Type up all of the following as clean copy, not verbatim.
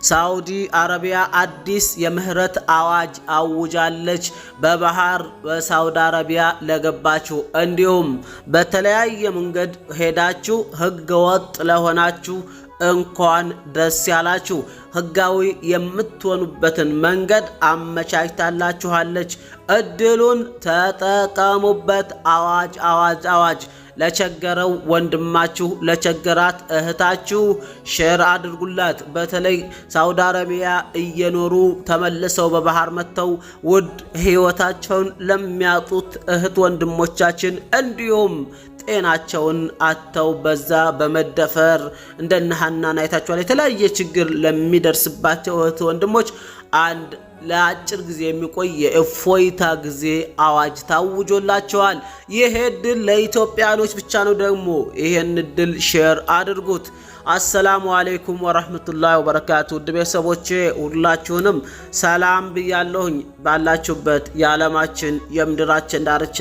ሳውዲ አረቢያ አዲስ የምህረት አዋጅ አውጃለች። በባህር በሳውዲ አረቢያ ለገባችሁ እንዲሁም በተለያየ መንገድ ሄዳችሁ ህገወጥ ለሆናችሁ እንኳን ደስ ያላችሁ። ህጋዊ የምትሆኑበትን መንገድ አመቻችታላችኋለች። እድሉን ተጠቀሙበት። አዋጅ አዋጅ አዋጅ! ለቸገረው ወንድማችሁ ለቸገራት እህታችሁ ሼር አድርጉላት። በተለይ ሳውዲ አረቢያ እየኖሩ ተመልሰው በባህር መተው ውድ ህይወታቸውን ለሚያጡት እህት ወንድሞቻችን እንዲሁም ጤናቸውን አተው በዛ በመደፈር እንደነሐናን አይታችኋል። የተለያየ ችግር ለሚደርስባቸው እህት ወንድሞች አንድ ለአጭር ጊዜ የሚቆይ የእፎይታ ጊዜ አዋጅ ታውጆላቸዋል። ይሄ እድል ለኢትዮጵያኖች ብቻ ነው። ደግሞ ይሄን እድል ሼር አድርጉት። አሰላሙ አለይኩም ወራህመቱላሂ ወበረካቱ። ውድ ቤተሰቦቼ ሁላችሁንም ሰላም ብያለሁኝ። ባላችሁበት የዓለማችን የምድራችን ዳርቻ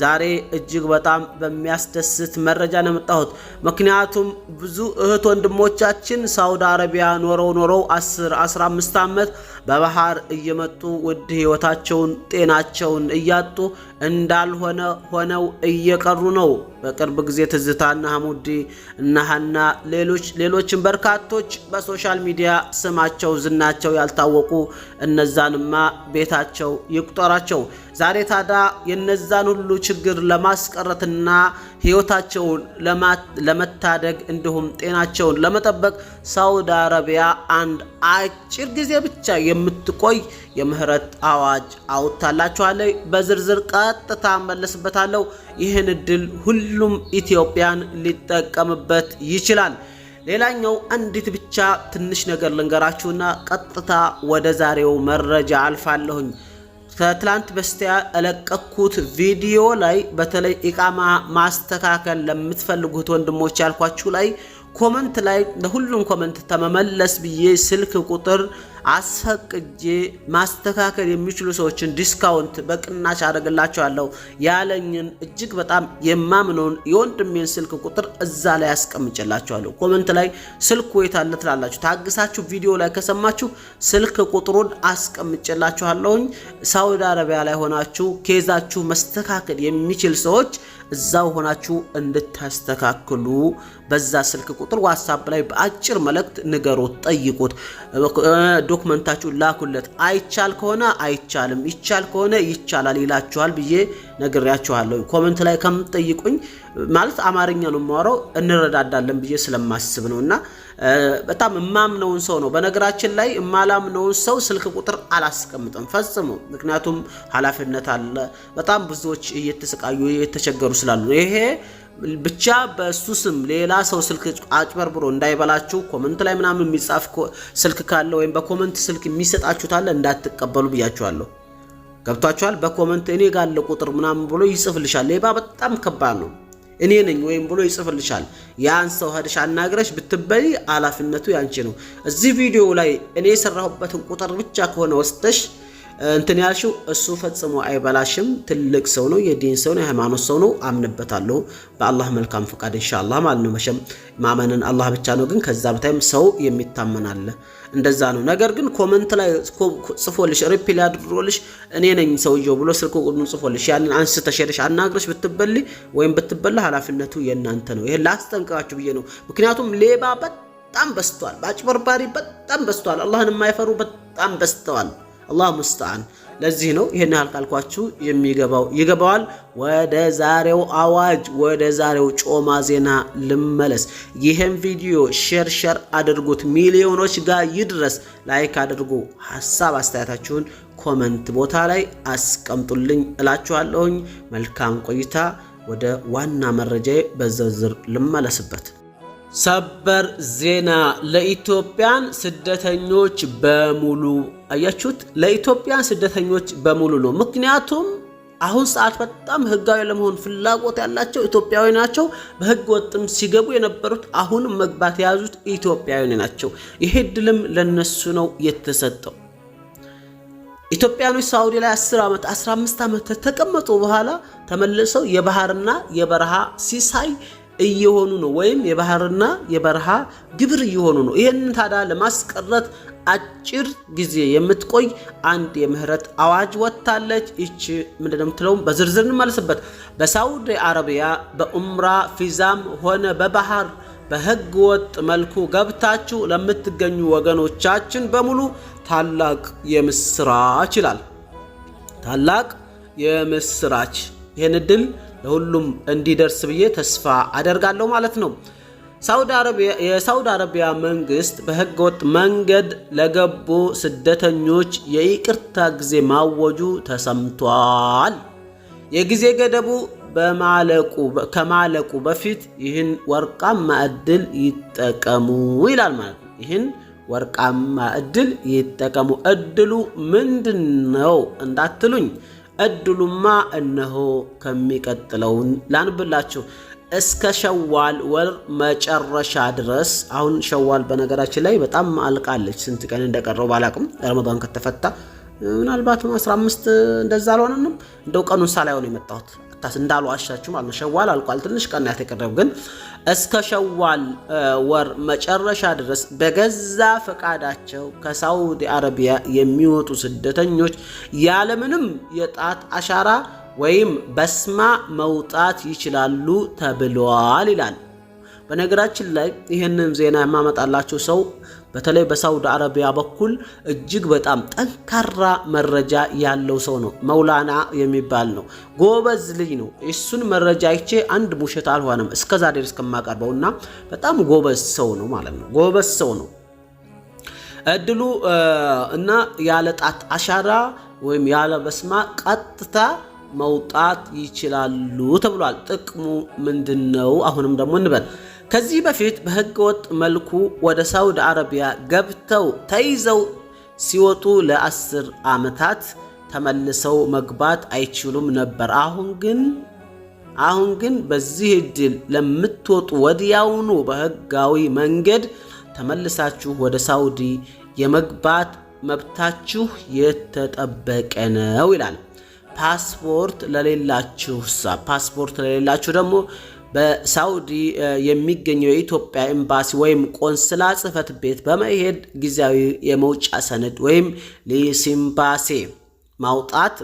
ዛሬ እጅግ በጣም በሚያስደስት መረጃ ነው የመጣሁት። ምክንያቱም ብዙ እህት ወንድሞቻችን ሳውዲ አረቢያ ኖረው 10-15 ዓመት በባህር እየመጡ ውድ ህይወታቸውን ጤናቸውን እያጡ እንዳልሆነ ሆነው እየቀሩ ነው። በቅርብ ጊዜ ትዝታና ሐሙዲ እና ሐና ሌሎችም በርካቶች በሶሻል ሚዲያ ስማቸው ዝናቸው ያልታወቁ እነዛንማ ቤታቸው ይቁጠራቸው። ዛሬ ታዲያ የነዛን ሁሉ ችግር ለማስቀረትና ህይወታቸውን ለመታደግ እንዲሁም ጤናቸውን ለመጠበቅ ሳውዲ አረቢያ አንድ አጭር ጊዜ ብቻ የምትቆይ የምህረት አዋጅ አውጥታላችኋለች። በዝርዝር ቀጥታ መለስበታለሁ። ይህን እድል ሁሉም ኢትዮጵያን ሊጠቀምበት ይችላል። ሌላኛው አንዲት ብቻ ትንሽ ነገር ልንገራችሁና ቀጥታ ወደ ዛሬው መረጃ አልፋለሁኝ። ከትላንት በስቲያ እለቀኩት ቪዲዮ ላይ በተለይ ኢቃማ ማስተካከል ለምትፈልጉት ወንድሞች ያልኳችሁ ላይ ኮመንት ላይ ለሁሉም ኮመንት ተመመለስ ብዬ ስልክ ቁጥር አስፈቅጄ ማስተካከል የሚችሉ ሰዎችን ዲስካውንት በቅናሽ አደረግላቸዋለሁ ያለኝን እጅግ በጣም የማምነውን የወንድሜን ስልክ ቁጥር እዛ ላይ አስቀምጬላችኋለሁ። ኮመንት ላይ ስልኩ የት አለ ትላላችሁ። ታግሳችሁ ቪዲዮ ላይ ከሰማችሁ ስልክ ቁጥሩን አስቀምጬላችኋለሁኝ። ሳውዲ አረቢያ ላይ ሆናችሁ ኬዛችሁ መስተካከል የሚችል ሰዎች እዛው ሆናችሁ እንድታስተካክሉ በዛ ስልክ ቁጥር ዋትስአፕ ላይ በአጭር መልእክት ንገሩት፣ ጠይቁት፣ ዶክመንታችሁ ላኩለት። አይቻል ከሆነ አይቻልም፣ ይቻል ከሆነ ይቻላል ይላችኋል ብዬ ነግሬያችኋለሁ። ኮሜንት ላይ ከምትጠይቁኝ ማለት አማርኛ ነው የማወራው እንረዳዳለን ብዬ ስለማስብ ነውና በጣም እማምነውን ሰው ነው። በነገራችን ላይ እማላምነውን ሰው ስልክ ቁጥር አላስቀምጥም ፈጽሞ። ምክንያቱም ኃላፊነት አለ። በጣም ብዙዎች እየተሰቃዩ እየተቸገሩ ስላሉ ይሄ ብቻ በሱ ስም ሌላ ሰው ስልክ አጭበርብሮ እንዳይበላችሁ ኮሜንት ላይ ምናምን የሚጻፍ ስልክ ካለ ወይም በኮሜንት ስልክ የሚሰጣችሁ ታለ እንዳትቀበሉ ብያችኋለሁ። ገብታችኋል? በኮሜንት እኔ ጋር ለቁጥር ምናምን ብሎ ይጽፍልሻል። ሌባ በጣም ከባድ ነው። እኔ ነኝ ወይም ብሎ ይጽፍልሻል። ያን ሰው ሄደሽ አናግረሽ ብትበይ ኃላፊነቱ ያንቺ ነው። እዚህ ቪዲዮ ላይ እኔ የሰራሁበትን ቁጥር ብቻ ከሆነ ወስደሽ እንትን ያልሽው እሱ ፈጽሞ አይበላሽም። ትልቅ ሰው ነው፣ የዲን ሰው ነው፣ የሃይማኖት ሰው ነው። አምንበታለሁ በአላህ መልካም ፈቃድ ኢንሻአላህ ማለት ነው። መሸም ማመንን አላህ ብቻ ነው፣ ግን ከዛ በታይም ሰው የሚታመናል። እንደዛ ነው። ነገር ግን ኮሜንት ላይ ጽፎልሽ ሪፕላይ አድርጎልሽ እኔ ነኝ ሰውየው ብሎ ስልክ ቁጥሩን ጽፎልሽ ያንን አንስተሽ ሄደሽ አናግረሽ ብትበሊ ወይም ብትበላ ኃላፊነቱ የናንተ ነው። ይሄ ላስጠንቅቃችሁ ብዬ ነው። ምክንያቱም ሌባ በጣም በዝቷል፣ አጭበርባሪ በጣም በዝቷል፣ አላህን የማይፈሩ በጣም በዝተዋል። አላህ ሙስተዓን። ለዚህ ነው ይሄን ያህል ካልኳችሁ የሚገባው ይገባዋል። ወደ ዛሬው አዋጅ ወደ ዛሬው ጮማ ዜና ልመለስ። ይሄን ቪዲዮ ሼር አድርጉት፣ ሚሊዮኖች ጋር ይድረስ። ላይክ አድርጉ፣ ሐሳብ አስተያየታችሁን ኮሜንት ቦታ ላይ አስቀምጡልኝ እላችኋለሁኝ። መልካም ቆይታ። ወደ ዋና መረጃዬ በዝርዝር ልመለስበት። ሰበር ዜና ለኢትዮጵያን ስደተኞች በሙሉ አያችሁት፣ ለኢትዮጵያን ስደተኞች በሙሉ ነው። ምክንያቱም አሁን ሰዓት በጣም ህጋዊ ለመሆን ፍላጎት ያላቸው ኢትዮጵያዊ ናቸው። በህግ ወጥም ሲገቡ የነበሩት አሁን መግባት የያዙት ኢትዮጵያዊ ናቸው። ይሄ ድልም ለነሱ ነው የተሰጠው። ኢትዮጵያኖች ሳውዲ ላይ 10 ዓመት 15 ዓመት ተቀመጡ በኋላ ተመልሰው የባህርና የበረሃ ሲሳይ እየሆኑ ነው ወይም የባህርና የበረሃ ግብር እየሆኑ ነው። ይሄንን ታዲያ ለማስቀረት አጭር ጊዜ የምትቆይ አንድ የምህረት አዋጅ ወጣለች። እቺ ምንድነው የምትለው በዝርዝር እንመልስበት። በሳውዲ አረቢያ በኡምራ ፊዛም ሆነ በባህር በህገ ወጥ መልኩ ገብታችሁ ለምትገኙ ወገኖቻችን በሙሉ ታላቅ የምስራች ይላል። ታላቅ የምስራች። ይህን እድል ለሁሉም እንዲደርስ ብዬ ተስፋ አደርጋለሁ ማለት ነው። የሳውዲ አረቢያ መንግስት በህገ ወጥ መንገድ ለገቡ ስደተኞች የይቅርታ ጊዜ ማወጁ ተሰምቷል። የጊዜ ገደቡ ከማለቁ በፊት ይህን ወርቃማ እድል ይጠቀሙ ይላል ማለት ነው። ይህን ወርቃማ እድል ይጠቀሙ። እድሉ ምንድነው እንዳትሉኝ፣ እድሉማ እነሆ ከሚቀጥለውን ላንብላችሁ። እስከ ሸዋል ወር መጨረሻ ድረስ። አሁን ሸዋል በነገራችን ላይ በጣም አልቃለች። ስንት ቀን እንደቀረው ባላቅም ረመዳን ከተፈታ ምናልባት 15 እንደዛ አልሆነንም። እንደው ቀኑን ሳላየው ነው የመጣሁት እንዳሉ አሻችሁ ማለት ነው። ሸዋል አልቋል። ትንሽ ቀን ያተቀረበ ግን እስከ ሸዋል ወር መጨረሻ ድረስ በገዛ ፈቃዳቸው ከሳውዲ አረቢያ የሚወጡ ስደተኞች ያለምንም የጣት አሻራ ወይም በስማ መውጣት ይችላሉ ተብሏል ይላል። በነገራችን ላይ ይህንን ዜና የማመጣላችሁ ሰው በተለይ በሳውዲ አረቢያ በኩል እጅግ በጣም ጠንካራ መረጃ ያለው ሰው ነው። መውላና የሚባል ነው። ጎበዝ ልጅ ነው። እሱን መረጃ አይቼ አንድ ሙሸት አልሆነም እስከዛሬ ድረስ ከማቀርበውና በጣም ጎበዝ ሰው ነው ማለት ነው። ጎበዝ ሰው ነው። እድሉ እና ያለ ጣት አሻራ ወይም ያለ በስማ ቀጥታ መውጣት ይችላሉ ተብሏል። ጥቅሙ ምንድነው? አሁንም ደግሞ እንበል። ከዚህ በፊት በህገወጥ መልኩ ወደ ሳውዲ አረቢያ ገብተው ተይዘው ሲወጡ ለ10 ዓመታት ተመልሰው መግባት አይችሉም ነበር። አሁን ግን በዚህ እድል ለምትወጡ ወዲያውኑ በህጋዊ መንገድ ተመልሳችሁ ወደ ሳውዲ የመግባት መብታችሁ የተጠበቀ ነው ይላል። ፓስፖርት ለሌላችሁ ደግሞ በሳውዲ የሚገኘው የኢትዮጵያ ኤምባሲ ወይም ቆንስላ ጽህፈት ቤት በመሄድ ጊዜያዊ የመውጫ ሰነድ ወይም ሊሲምባሴ ማውጣት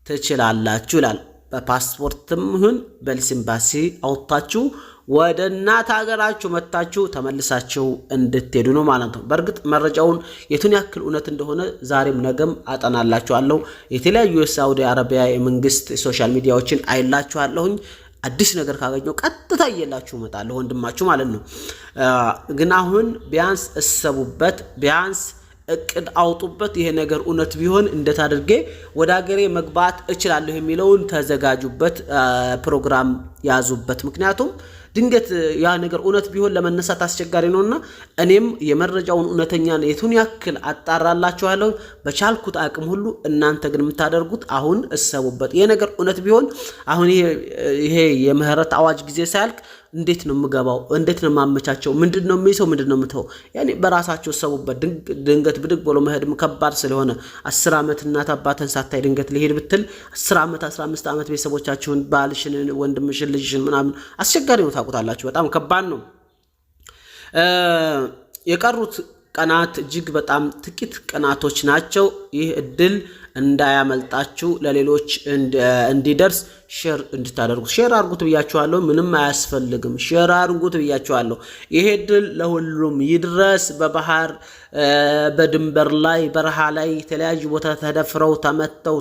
ትችላላችሁ ይላል። በፓስፖርትም ይሁን በሊሲምባሲ አውጣችሁ ወደ እናት ሀገራችሁ መጣችሁ ተመልሳችሁ እንድትሄዱ ነው ማለት ነው። በእርግጥ መረጃውን የቱን ያክል እውነት እንደሆነ ዛሬም ነገም አጠናላችኋለሁ። የተለያዩ የሳውዲ አረቢያ የመንግስት ሶሻል ሚዲያዎችን አይላችኋለሁኝ። አዲስ ነገር ካገኘው ቀጥታ እየላችሁ እመጣለሁ ወንድማችሁ ማለት ነው። ግን አሁን ቢያንስ እሰቡበት፣ ቢያንስ እቅድ አውጡበት። ይሄ ነገር እውነት ቢሆን እንዴት አድርጌ ወደ ሀገሬ መግባት እችላለሁ የሚለውን ተዘጋጁበት፣ ፕሮግራም ያዙበት። ምክንያቱም ድንገት ያ ነገር እውነት ቢሆን ለመነሳት አስቸጋሪ ነውና እኔም የመረጃውን እውነተኛ የቱን ያክል አጣራላችኋለሁ በቻልኩት አቅም ሁሉ። እናንተ ግን የምታደርጉት አሁን እሰቡበት። ይሄ ነገር እውነት ቢሆን አሁን ይሄ የምህረት አዋጅ ጊዜ ሳያልቅ እንዴት ነው የምገባው? እንዴት ነው የማመቻቸው? ምንድነው የሚይዘው? ምንድነው የምተው? ያኔ በራሳቸው ሰቡበት። ድንገት ብድግ ብሎ መሄድም ከባድ ስለሆነ 10 ዓመት እናት አባተን ሳታይ ድንገት ሊሄድ ብትል 10 ዓመት 15 ዓመት ቤተሰቦቻችሁን፣ ባልሽን፣ ወንድምሽን፣ ልጅሽን ምናምን አስቸጋሪ ነው። ታውቁታላችሁ። በጣም ከባድ ነው። የቀሩት ቀናት እጅግ በጣም ጥቂት ቀናቶች ናቸው። ይህ እድል እንዳያመልጣችሁ ለሌሎች እንዲደርስ ሼር እንድታደርጉት ሼር አድርጉት ብያችኋለሁ። ምንም አያስፈልግም፣ ሼር አድርጉት ብያችኋለሁ። ይሄ እድል ለሁሉም ይድረስ። በባህር በድንበር ላይ በረሃ ላይ የተለያዩ ቦታ ተደፍረው ተመተው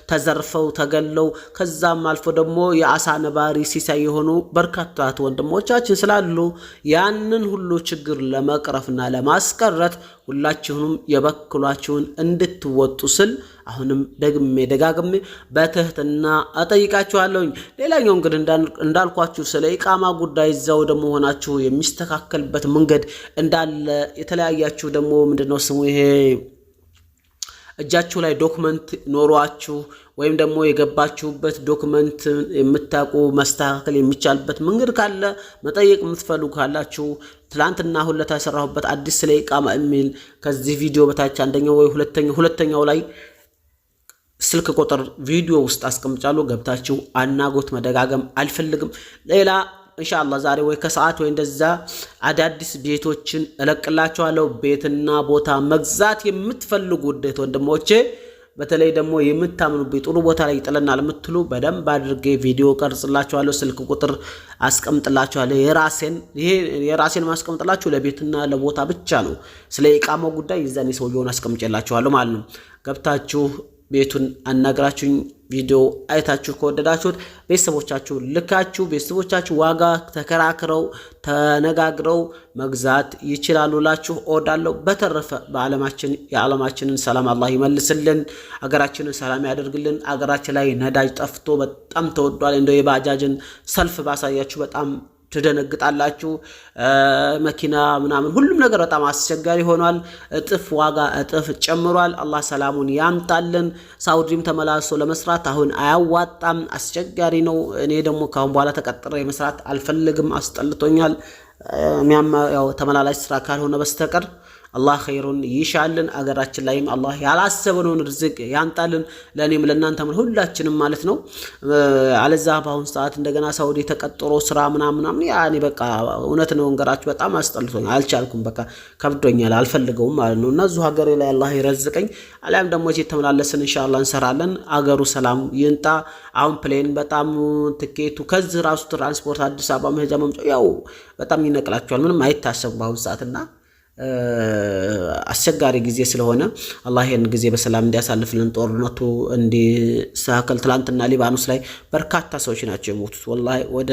ተዘርፈው ተገለው ከዛም አልፎ ደግሞ የአሳ ነባሪ ሲሳይ የሆኑ በርካታ ወንድሞቻችን ስላሉ ያንን ሁሉ ችግር ለመቅረፍና ለማስቀረት ሁላችሁም የበኩላችሁን እንድትወጡ ስል አሁንም ደጋግሜ በትህትና አጠይቃችኋለሁ። ሌላኛው እንግዲህ እንዳልኳችሁ ስለ ኢቃማ ጉዳይ እዛው ደግሞ ሆናችሁ የሚስተካከልበት መንገድ እንዳለ የተለያያችሁ ደግሞ ምንድነው ስሙ ይሄ እጃችሁ ላይ ዶክመንት ኖሯችሁ ወይም ደግሞ የገባችሁበት ዶክመንት የምታውቁ መስተካከል የሚቻልበት መንገድ ካለ መጠየቅ የምትፈልጉ ካላችሁ ትላንትና ሁለታ ሰራሁበት አዲስ ስለ ኢቃማ የሚል ከዚህ ቪዲዮ በታች አንደኛው ወይ ሁለተኛው ላይ ስልክ ቁጥር ቪዲዮ ውስጥ አስቀምጫለሁ። ገብታችሁ አናጎት መደጋገም አልፈልግም። ሌላ ኢንሻአላህ ዛሬ ወይ ከሰዓት ወይ እንደዛ አዳዲስ ቤቶችን እለቅላችኋለሁ። ቤትና ቦታ መግዛት የምትፈልጉ ውዴት ወንድሞቼ በተለይ ደግሞ የምታምኑበት ጥሩ ቦታ ላይ ይጥለናል የምትሉ በደንብ አድርጌ ቪዲዮ ቀርጽላችኋለሁ። ስልክ ቁጥር አስቀምጥላችኋለሁ። የራሴን ማስቀምጥላችሁ ለቤትና ለቦታ ብቻ ነው። ስለ ኢቃማው ጉዳይ ይዘን ሰውየውን አስቀምጬላችኋለሁ ማለት ነው። ገብታችሁ ቤቱን አናግራችሁኝ ቪዲዮ አይታችሁ ከወደዳችሁት ቤተሰቦቻችሁ ልካችሁ ቤተሰቦቻችሁ ዋጋ ተከራክረው ተነጋግረው መግዛት ይችላሉላችሁ እወዳለሁ። በተረፈ የዓለማችንን ሰላም አላህ ይመልስልን፣ አገራችንን ሰላም ያደርግልን። አገራችን ላይ ነዳጅ ጠፍቶ በጣም ተወዷል። እንደው የባጃጅን ሰልፍ ባሳያችሁ በጣም ትደነግጣላችሁ። መኪና ምናምን ሁሉም ነገር በጣም አስቸጋሪ ሆኗል። እጥፍ ዋጋ እጥፍ ጨምሯል። አላህ ሰላሙን ያምጣልን። ሳውዲም ተመላልሶ ለመስራት አሁን አያዋጣም፣ አስቸጋሪ ነው። እኔ ደግሞ ካሁን በኋላ ተቀጥሬ መስራት አልፈልግም፣ አስጠልቶኛል። ያው ተመላላሽ ስራ ካልሆነ በስተቀር አላህ ኸይሩን ይሻልን። አገራችን ላይም አላህ ያላሰበነውን ርዝቅ ያንጣልን፣ ለኔም ለናንተም ሁላችንም ማለት ነው። አለዛ በአሁን ሰዓት እንደገና ሳውዲ ተቀጥሮ ስራ ምናምን ያኔ በቃ እውነት ነው እንገራችሁ በጣም አስጠልቶኛል፣ አልቻልኩም፣ በቃ ከብዶኛል፣ አልፈልገውም ማለት ነው። እና እዚሁ ሀገሬ ላይ አላህ ይረዝቀኝ፣ አሊያም ደግሞ እዚህ ተመላለስን ኢንሻአላህ እንሰራለን። አገሩ ሰላም ይንጣ። አሁን ፕሌን በጣም ትኬቱ ከዚህ ራሱ ትራንስፖርት አዲስ አበባ መሄጃ መምጫው ያው በጣም ይነቅላችኋል፣ ምንም አይታሰብም በአሁን ሰዓትና አስቸጋሪ ጊዜ ስለሆነ አላህ ይሄን ጊዜ በሰላም እንዲያሳልፍልን፣ ጦርነቱ እንዲስተካከል። ትላንትና ሊባኖስ ላይ በርካታ ሰዎች ናቸው የሞቱት። ወላሂ ወደ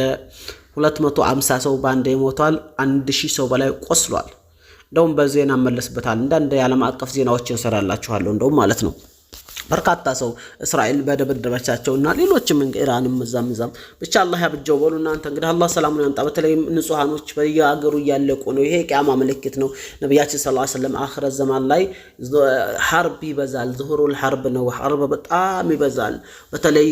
250 ሰው ባንዴ ሞቷል። 1000 ሰው በላይ ቆስሏል። እንደውም በዜና መለስበታል። አንዳንድ የዓለም አቀፍ ዜናዎችን እንሰራላችኋለሁ እንደውም ማለት ነው። በርካታ ሰው እስራኤል በደበደበቻቸውና ሌሎችም ኢራንም እዛም ብቻ አላህ ያብጀው በሉ። እናንተ እንግዲህ አላህ ሰላሙን ያምጣ። በተለይም ንጹሃኖች በየአገሩ እያለቁ ነው። ይሄ ቂያማ ምልክት ነው። ነብያችን ሰለላሁ ዐለይሂ ወሰለም አኺር ዘማን ላይ ሐርብ ይበዛል፣ ዙሁሩል ሐርብ ነው። ሐርብ በጣም ይበዛል። በተለይ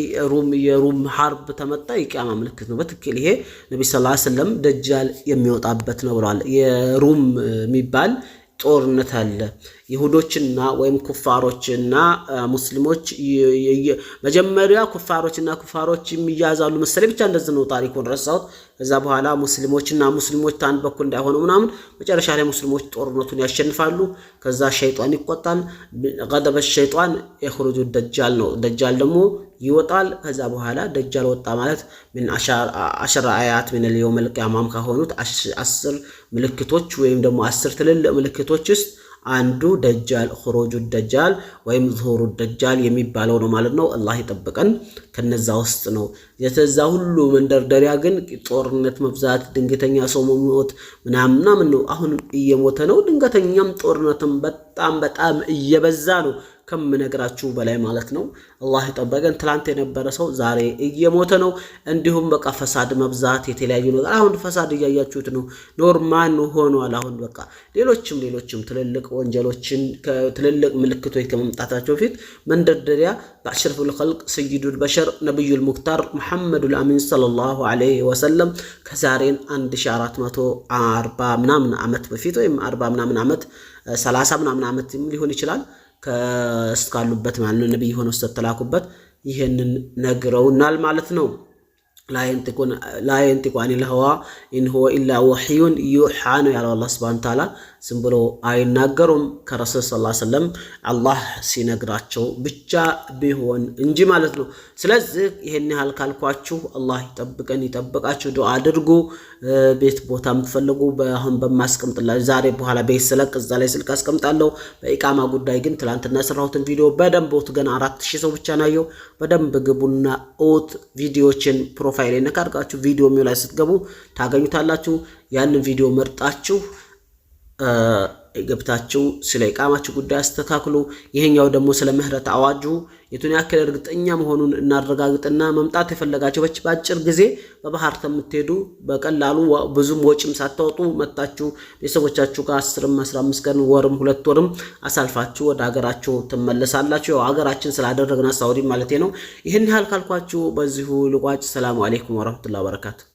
የሩም ሐርብ ተመጣ የቂያማ ምልክት ነው። በትክክል ይሄ ነብይ ሰለላሁ ዐለይሂ ወሰለም ደጃል የሚወጣበት ነው ብለዋል። የሩም የሚባል ጦርነት አለ። ይሁዶችና ወይም ኩፋሮችና ሙስሊሞች መጀመሪያ ኩፋሮች የሚያዛሉ መሰለኝ፣ ብቻ እንደዚህ ነው ታሪኩን ረሳሁት። ከዛ በኋላ ሙስሊሞችና ሙስሊሞች ታን በኩል እንዳይሆኑ ምናምን መጨረሻ ላይ ሙስሊሞች ጦርነቱን ያሸንፋሉ። ከዛ ሸይጣን ይቆጣል። ገደበ ሸይጣን የخروج ደጃል ነው። ደጃል ደግሞ ይወጣል። ከዛ በኋላ ደጃል ወጣ ማለት ምን 10 አያት ምን اليوم القيامه ከሆኑት 10 ምልክቶች ወይም ደግሞ 10 ትልልቅ ምልክቶች ውስጥ አንዱ ደጃል خروج ደጃል ወይም ظهور ደጃል የሚባለው ነው ማለት ነው። አላህ ይጠብቀን ከነዛ ውስጥ ነው። የተዛ ሁሉ መንደርደሪያ ግን ጦርነት መብዛት፣ ድንገተኛ ሰው መሞት ምናምን ነው። አሁን እየሞተ ነው። ድንገተኛም ጦርነትም በጣም እየበዛ ነው ከምነግራችሁ በላይ ማለት ነው። አላህ ይጠብቀን። ትላንት የነበረ ሰው ዛሬ እየሞተ ነው። እንዲሁም በቃ ፈሳድ መብዛት፣ የተለያዩ ነገር አሁን ፈሳድ እያያችሁት ነው። ኖርማል ሆኗል። አሁን በቃ ሌሎችም ትልልቅ ወንጀሎችን ትልልቅ ምልክቶች ከመምጣታቸው በፊት መንደርደሪያ በአሽረፉል ኸልቅ ሰይዱል በሸር ነብዩል ሙክታር ሙሐመዱል አሚን ሰለላሁ ዐለይሂ ወሰለም ከዛሬን 1440 ምናምን ዓመት በፊት ወይም 40 ምናምን ዓመት 30 ምናምን ዓመት ሊሆን ይችላል ከስካሉበት ማለት ነው። ነብይ ሆነው ተላኩበት ይሄንን ነግረውናል ማለት ነው። لا ينطق عن الهوى إن هو إلا وحي يوحى ያለው አላህ Subhanahu Wa Ta'ala ዝም ብሎ አይናገሩም ከረሱል ሰለላሁ ዐለይሂ ወሰለም አላህ ሲነግራቸው ብቻ ቢሆን እንጂ ማለት ነው። ስለዚህ ይሄን ያህል ካልኳችሁ አላህ ይጠብቃችሁ። ዱአ አድርጉ። ቤት ቦታ የምትፈልጉ አሁን በማስቀምጥላችሁ ዛሬ በኋላ ቤት ስለቅ እዛ ላይ ስልክ አስቀምጣለሁ። በኢቃማ ጉዳይ ግን ትላንትና ሰራሁትን ቪዲዮ በደንብ ወጥ ገና 4000 ሰው ብቻ ናየው። በደንብ ግቡና ኦት ቪዲዮችን ፕሮፋይል ነካርጋችሁ ቪዲዮ ሚው ላይ ስትገቡ ታገኙታላችሁ። ያንን ቪዲዮ መርጣችሁ ገብታችሁ ስለ ኢቃማችሁ ጉዳይ አስተካክሉ። ይሄኛው ደግሞ ስለ ምህረት አዋጁ የቱን ያክል እርግጠኛ መሆኑን እናረጋግጥና መምጣት የፈለጋችሁ በአጭር ጊዜ በባህር ተምትሄዱ በቀላሉ ብዙም ወጪም ሳታወጡ መጣችሁ ቤተሰቦቻችሁ ጋር 10 15 ቀን ወርም 2 ወርም አሳልፋችሁ ወደ ሀገራችሁ ተመለሳላችሁ። ያው ሀገራችን ስላደረግና ሳውዲ ማለት ነው። ይሄን ያህል ካልኳችሁ በዚሁ ልቋጭ። ሰላም አለይኩም ወራህመቱላሂ ወበረካቱ።